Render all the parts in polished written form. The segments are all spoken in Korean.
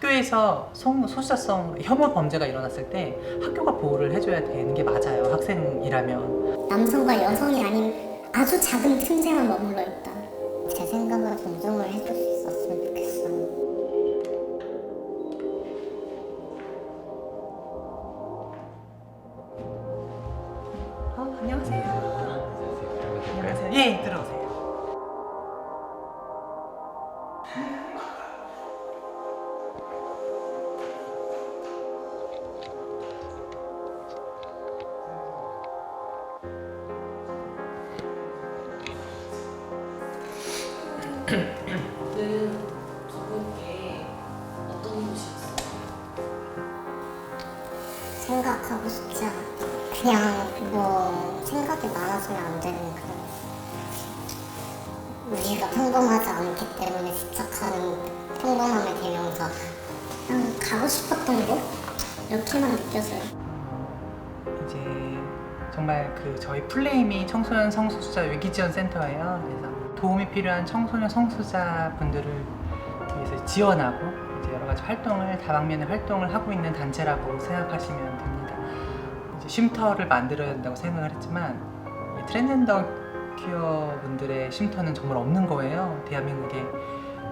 학교에서 소수자성 혐오 범죄가 일어났을 때 학교가 보호를 해줘야 되는 게 맞아요. 학생이라면. 남성과 여성이 아닌 아주 작은 틈새만 머물러 있다. 제 생각을 존중을 해줄 수 있었으면 좋겠어요. 안녕하세요. 안녕하세요. 예, 들어오세요. 오늘 두 분께 어떤 곳이었어요? 생각하고 싶지 않아. 그냥 뭐 생각이 많아지면 안 되는 그런. 우리가 평범하지 않기 때문에 집착하는 평범함의 대명사. 그냥 가고 싶었던 곳? 이렇게만 느껴져요. 이제 정말 저희 플레임이 청소년 성소수자 위기지원 센터예요. 그래서 도움이 필요한 청소년 성소수자 분들을 위해서 지원하고 이제 여러 가지 활동을 다방면의 활동을 하고 있는 단체라고 생각하시면 됩니다. 이제 쉼터를 만들어야 된다고 생각을 했지만 이 트랜스젠더 퀴어 분들의 쉼터는 정말 없는 거예요. 대한민국에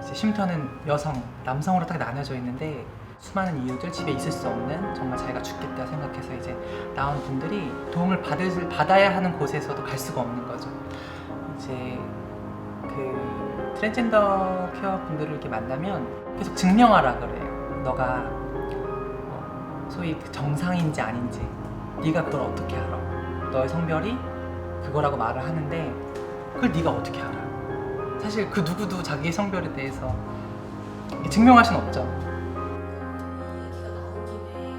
이제 쉼터는 여성, 남성으로 딱 나눠져 있는데 수많은 이유들 집에 있을 수 없는 정말 자기가 죽겠다 생각해서 이제 나온 분들이 도움을 받아야 하는 곳에서도 갈 수가 없는 거죠. 이제 트랜스젠더 퀴어 분들을 이렇게 만나면 계속 증명하라 그래요. 너가 소위 정상인지 아닌지 네가 그걸 어떻게 알아? 너의 성별이 그거라고 말을 하는데 그걸 네가 어떻게 알아? 사실 그 누구도 자기의 성별에 대해서 증명할 수는 없죠. 얘기가 나온 김에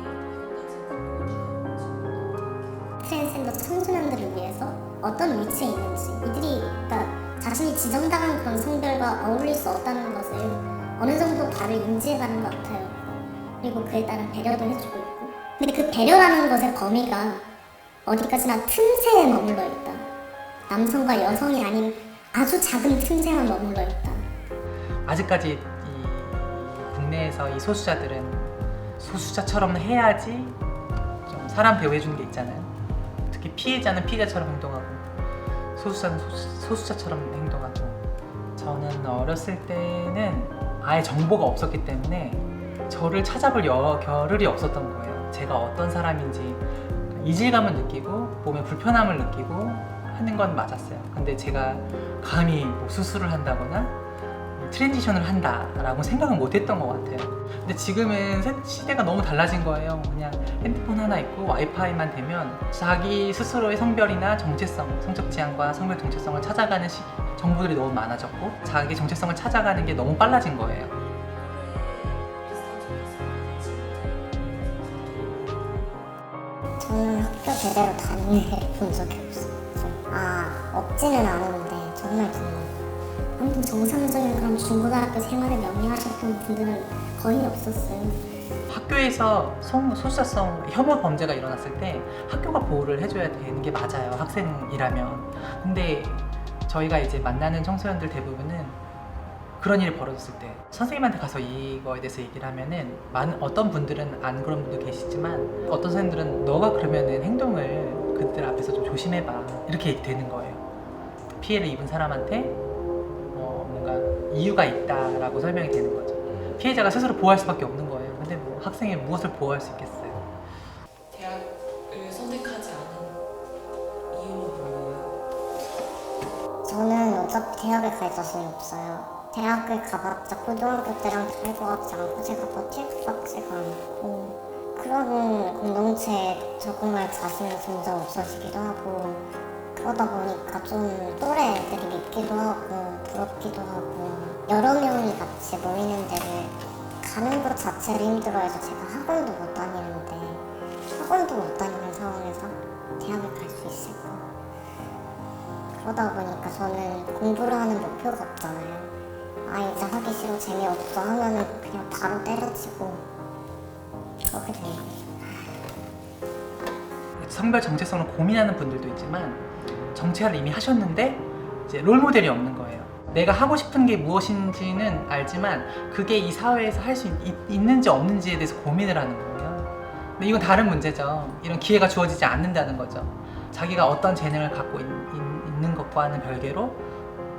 이것까지 트랜스젠더 청소년들을 위해서 어떤 위치에 있는지 이들이 그러니까 자신이 지정당한 그런 성별과 어울릴 수 없다는 것을 어느 정도 바로 인지해가는 것 같아요. 그리고 그에 따른 배려도 해주고 있고 근데 그 배려라는 것의 범위가 어디까지나 틈새에 머물러 있다. 남성과 여성이 아닌 아주 작은 틈새만 머물러 있다. 아직까지 이 국내에서 이 소수자들은 소수자처럼 해야지 좀 사람 대우해주는 게 있잖아요. 특히 피해자는 피해자처럼 행동하고 소수자는 소수자처럼 행동하고. 저는 어렸을 때는 아예 정보가 없었기 때문에 저를 찾아볼 겨를이 없었던 거예요. 제가 어떤 사람인지 이질감을 느끼고 몸에 불편함을 느끼고 하는 건 맞았어요. 근데 제가 감히 뭐 수술을 한다거나 트랜지션을 한다라고 생각은 못 했던 것 같아요. 근데 지금은 시대가 너무 달라진 거예요. 그냥 핸드폰 하나 있고 와이파이만 되면 자기 스스로의 성별이나 정체성, 성적 지향과 성별 정체성을 찾아가는 정보들이 너무 많아졌고 자기 정체성을 찾아가는 게 너무 빨라진 거예요. 저는 학교 제대로 다니본 적이 없어요. 없지는 않은데 정말 아무튼 정상적인 그런 중고등학교 생활을 영위하셨던 분들은 거의 없었어요. 학교에서 소수자성 혐오 범죄가 일어났을 때 학교가 보호를 해줘야 되는 게 맞아요. 학생이라면. 근데 저희가 이제 만나는 청소년들 대부분은 그런 일이 벌어졌을 때 선생님한테 가서 이거에 대해서 얘기를 하면은 어떤 분들은 안 그런 분도 계시지만 어떤 선생님들은 너가 그러면은 행동을 그들 앞에서 좀 조심해봐 이렇게 되는 거예요. 피해를 입은 사람한테 뭔가 이유가 있다라고 설명이 되는 거죠. 피해자가 스스로 보호할 수밖에 없는 거예요. 근데 뭐 학생이 무엇을 보호할 수 있겠어요? 대학을 선택하지 않은 이유는 뭐예요? 저는 어차피 대학을 갈 자신이 없어요. 대학을 가봤자 고등학교 때랑 다를 것 같지 않고 제가 버틸 것 같지가 않고 그런 공동체에 적응할 자신이 점점 없어지기도 하고 그러다 보니까 좀 또래 애들이 밉기도 하고 부럽기도 하고 여러 명이 같이 모이는 데를 가는 것 자체를 힘들어해서 제가 학원도 못 다니는데 학원도 못 다니는 상황에서 대학을 갈 수 있을까? 그러다 보니까 저는 공부를 하는 목표가 없잖아요. 이제 하기 싫어 재미없어 하면은 그냥 바로 때려치고 그렇게 된 거죠. 성별 정체성을 고민하는 분들도 있지만 정체를 이미 하셨는데 이제 롤모델이 없는 거예요. 내가 하고 싶은 게 무엇인지는 알지만 그게 이 사회에서 할 수 있는지 없는지에 대해서 고민을 하는 거예요. 근데 이건 다른 문제죠. 이런 기회가 주어지지 않는다는 거죠. 자기가 어떤 재능을 갖고 있는 것과는 별개로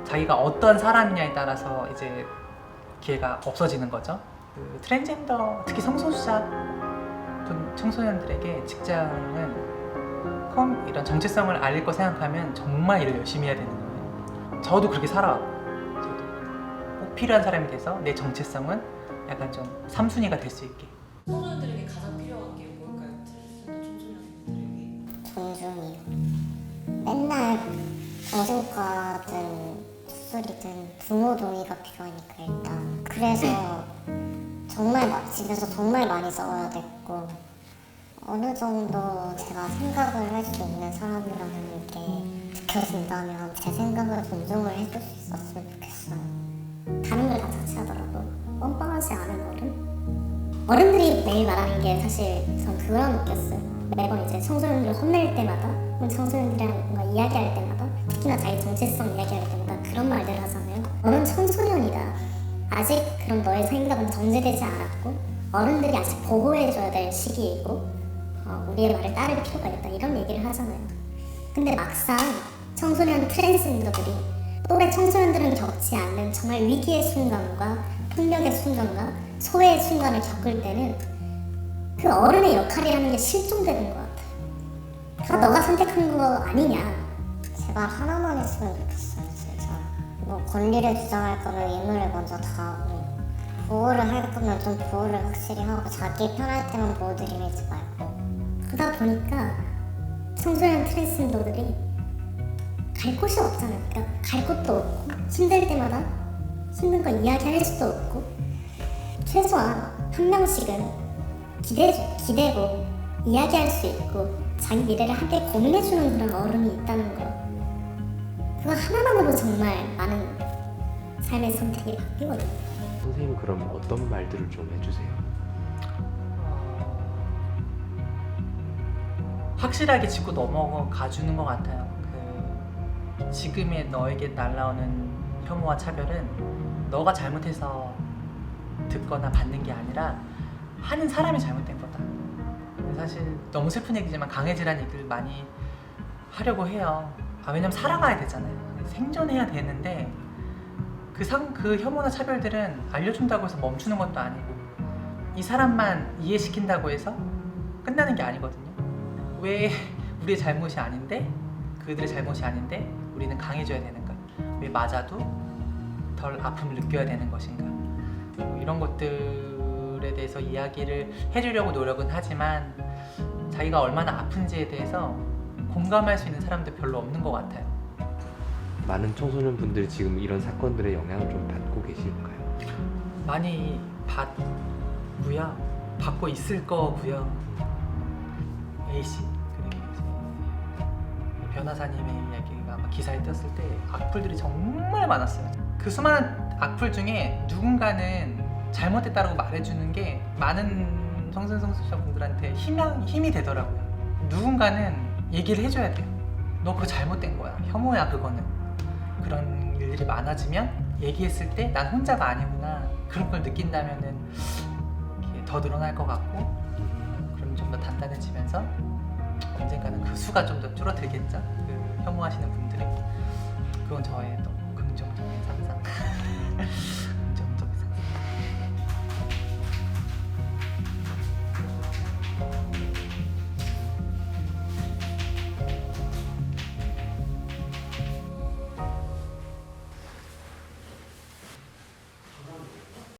자기가 어떤 사람이냐에 따라서 이제 기회가 없어지는 거죠. 그 트랜스젠더, 특히 성소수자 청소년들에게 직장은 이런 정체성을 알릴 거 생각하면 정말 일을 열심히 해야 되는 거예요. 저도 그렇게 살아왔고, 저도 꼭 필요한 사람이 돼서 내 정체성은 약간 좀 3순위가 될 수 있게. 청소년들에게 가장 필요한 게 뭘까요? 청소년들에게. 존중이요. 맨날 정신과든 수술이든 부모 동의가 필요하니까 일단. 그래서 정말 집에서 정말 많이 싸워야 됐고, 어느 정도 제가 생각을 할 수 있는 사람이라는 게 느껴진다면 제 생각을 존중을 해줄 수 있었으면 좋겠어요. 다른 걸 다 자체하더라도 뻔뻔하지 않은 어른들이 매일 말하는 게 사실 전 그거랑 느꼈어요. 매번 이제 청소년들 혼낼 때마다 혹은 청소년들이랑 뭔가 이야기할 때마다 특히나 자기 정체성 이야기할 때마다 그런 말들을 하잖아요. 너는 청소년이다. 아직 그런 너의 생각은 정제되지 않았고 어른들이 아직 보호해줘야 될 시기이고 우리의 말을 따를 필요가 있다 이런 얘기를 하잖아요. 근데 막상 청소년 트랜스젠더들이 또래 청소년들은 겪지 않는 정말 위기의 순간과 폭력의 순간과 소외의 순간을 겪을 때는 그 어른의 역할이라는 게 실종되는 것 같아요. 다 너가 선택한 거 아니냐. 제발 하나만 했으면 좋겠어요 진짜. 뭐 권리를 주장할 거면 예물을 먼저 다 하고 보호를 할 거면 좀 보호를 확실히 하고 자기 편할 때만 보호 드리지 말고. 그러다 보니까 청소년 트랜스젠더들이 갈 곳이 없잖아요. 그러니까 갈 곳도 없고 힘들 때마다 힘든 거 이야기할 수도 없고 최소한 한 명씩은 기대고 이야기할 수 있고 자기 미래를 함께 고민해주는 그런 어른이 있다는 거 그거 하나만으로 정말 많은 삶의 선택이 바뀌거든요. 선생님 그럼 어떤 말들을 좀 해주세요? 확실하게 짚고 넘어가 주는 것 같아요. 그 지금의 너에게 날라오는 혐오와 차별은 너가 잘못해서 듣거나 받는 게 아니라 하는 사람이 잘못된 거다. 사실 너무 슬픈 얘기지만 강해지라는 얘기를 많이 하려고 해요. 왜냐면 살아가야 되잖아요. 생존해야 되는데 그 혐오나 차별들은 알려준다고 해서 멈추는 것도 아니고 이 사람만 이해시킨다고 해서 끝나는 게 아니거든요. 왜 우리의 잘못이 아닌데 그들의 잘못이 아닌데 우리는 강해져야 되는가? 왜 맞아도 덜 아픔을 느껴야 되는 것인가? 이런 것들에 대해서 이야기를 해주려고 노력은 하지만 자기가 얼마나 아픈지에 대해서 공감할 수 있는 사람도 별로 없는 것 같아요. 많은 청소년 분들이 지금 이런 사건들의 영향을 좀 받고 계실까요? 많이 받고요. 받고 있을 거고요. A씨 그리고 이제 변호사님의 이야기가 아마 기사에 떴을 때 악플들이 정말 많았어요. 그 수많은 악플 중에 누군가는 잘못됐다고 말해주는 게 많은 성소수자분들한테 힘이 되더라고요. 누군가는 얘기를 해줘야 돼요. 너 그거 잘못된 거야. 혐오야 그거는. 그런 일들이 많아지면 얘기했을 때 난 혼자가 아니구나. 그런 걸 느낀다면은 더 늘어날 것 같고 그럼 좀 더 단단해지면서 언젠가는 그 수가 좀 더 줄어들겠죠. 그 혐오하시는 분들이. 그건 저의 또 긍정적인 상상.